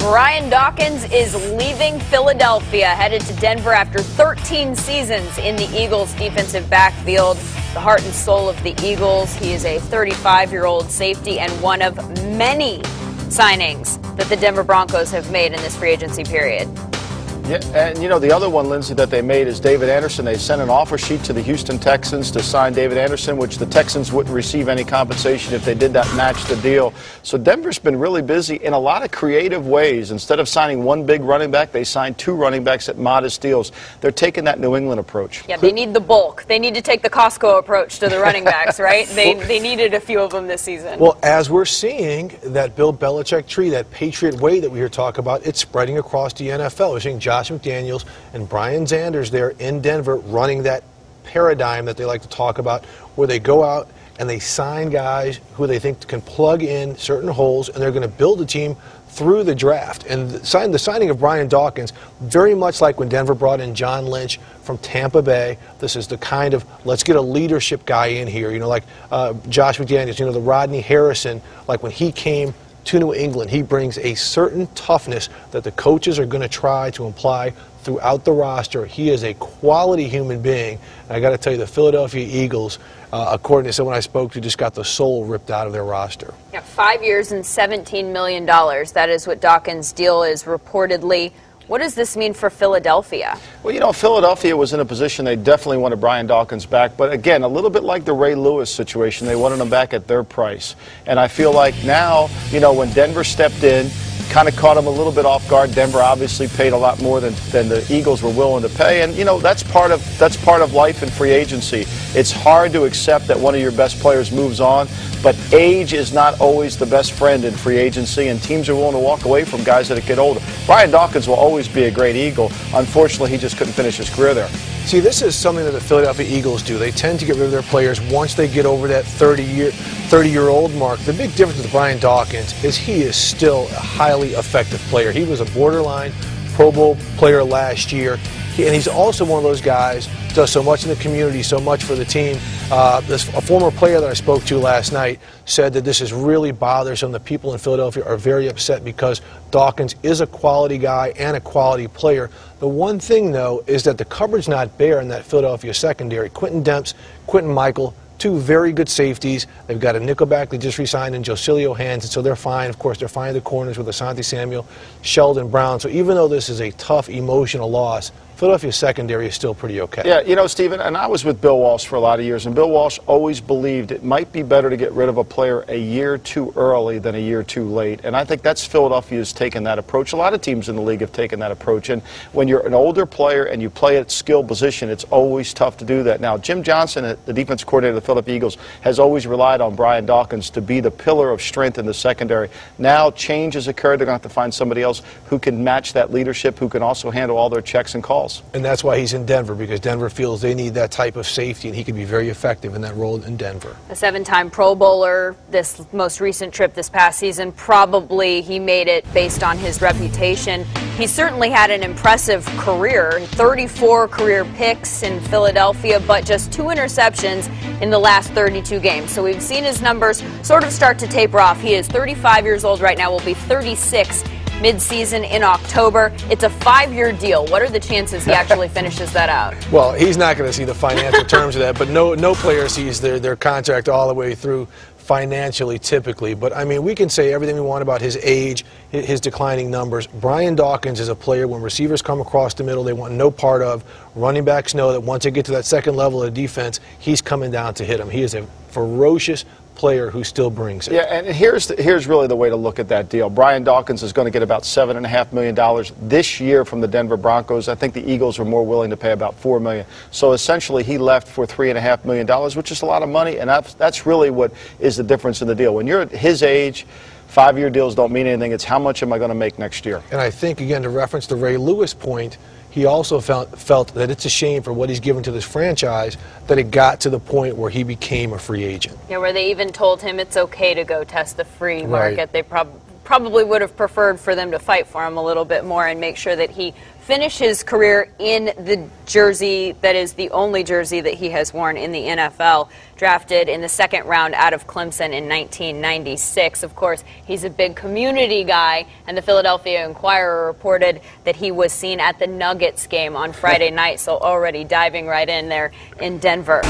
Brian Dawkins is leaving Philadelphia, headed to Denver after 13 seasons in the Eagles' defensive backfield. The heart and soul of the Eagles. He is a 35-year-old safety and one of many signings that the Denver Broncos have made in this free agency period. Yeah, and you know, the other one, Lindsay, that they made is David Anderson. They sent an offer sheet to the Houston Texans to sign David Anderson, which the Texans wouldn't receive any compensation if they did not match the deal. So Denver's been really busy in a lot of creative ways. Instead of signing one big running back, they signed two running backs at modest deals. They're taking that New England approach. Yeah, they need the bulk. They need to take the Costco approach to the running backs, right? They needed a few of them this season. Well, as we're seeing that Bill Belichick tree, that Patriot way that we hear talk about, it's spreading across the NFL. We're seeing Josh McDaniels and Brian Zanders there in Denver running that paradigm that they like to talk about, where they go out and they sign guys who they think can plug in certain holes, and they're going to build a team through the draft. And the signing of Brian Dawkins, very much like when Denver brought in John Lynch from Tampa Bay. This is the kind of, let's get a leadership guy in here, you know, like Josh McDaniels, you know, the Rodney Harrison, like when he came to New England, he brings a certain toughness that the coaches are going to try to apply throughout the roster. He is a quality human being. And I got to tell you, the Philadelphia Eagles, according to someone I spoke to, just got the soul ripped out of their roster. Yeah, 5 years and $17 million. That is what Dawkins' deal is reportedly. What does this mean for Philadelphia? Well, you know, Philadelphia was in a position they definitely wanted Brian Dawkins back. But again, a little bit like the Ray Lewis situation, they wanted him back at their price. And I feel like now, you know, when Denver stepped in, kind of caught him a little bit off guard. Denver obviously paid a lot more than the Eagles were willing to pay. And, you know, that's part of life in free agency. It's hard to accept that one of your best players moves on. But age is not always the best friend in free agency, and teams are willing to walk away from guys that get older. Brian Dawkins will always be a great Eagle. Unfortunately, he just couldn't finish his career there. See, this is something that the Philadelphia Eagles do. They tend to get rid of their players once they get over that 30-year-old mark. The big difference with Brian Dawkins is he is still a highly effective player. He was a borderline Pro Bowl player last year. And he's also one of those guys does so much in the community, so much for the team. A former player that I spoke to last night said that this is really bothersome. The people in Philadelphia are very upset because Dawkins is a quality guy and a quality player. The one thing, though, is that the coverage not bare in that Philadelphia secondary. Quentin Demps, Quentin Michael, two very good safeties. They've got a nickelback they just re-signed in Josilio Hands, and so they're fine. Of course, they're fine in the corners with Asante Samuel, Sheldon Brown. So even though this is a tough emotional loss, Philadelphia's secondary is still pretty okay. Yeah, you know, Stephen, and I was with Bill Walsh for a lot of years, and Bill Walsh always believed it might be better to get rid of a player a year too early than a year too late. And I think that's Philadelphia's taken that approach. A lot of teams in the league have taken that approach. And when you're an older player and you play at skill position, it's always tough to do that. Now, Jim Johnson, the defense coordinator of the Philadelphia Eagles, has always relied on Brian Dawkins to be the pillar of strength in the secondary. Now, change has occurred. They're going to have to find somebody else who can match that leadership, who can also handle all their checks and calls. And that's why he's in Denver, because Denver feels they need that type of safety, and he could be very effective in that role in Denver. A 7-time Pro Bowler, this most recent trip this past season, probably he made it based on his reputation. He certainly had an impressive career, 34 career picks in Philadelphia, but just 2 interceptions in the last 32 games. So we've seen his numbers sort of start to taper off. He is 35 years old right now, will be 36 mid-season in October. It's a 5-year deal. What are the chances he actually finishes that out? Well, he's not going to see the financial terms of that, but no player sees their contract all the way through financially, typically. But, I mean, we can say everything we want about his age, his declining numbers. Brian Dawkins is a player, when receivers come across the middle, they want no part of. Running backs know that once they get to that second level of defense, he's coming down to hit them. He is a ferocious player who still brings it. Yeah, and here's really the way to look at that deal. Brian Dawkins is going to get about $7.5 million this year from the Denver Broncos. I think the Eagles were more willing to pay about $4 million. So essentially, he left for $3.5 million, which is a lot of money, and that's really what is the difference in the deal. When you're at his age, 5-year deals don't mean anything. It's how much am I going to make next year? And I think, again, to reference the Ray Lewis point, he also felt that it's a shame for what he's given to this franchise that it got to the point where he became a free agent. Yeah, where they even told him it's okay to go test the free market. They probably would have preferred for them to fight for him a little bit more and make sure that he finish his career in the jersey that is the only jersey that he has worn in the NFL. Drafted in the second round out of Clemson in 1996. Of course, he's a big community guy, and the Philadelphia Inquirer reported that he was seen at the Nuggets game on Friday night, so already diving right in there in Denver.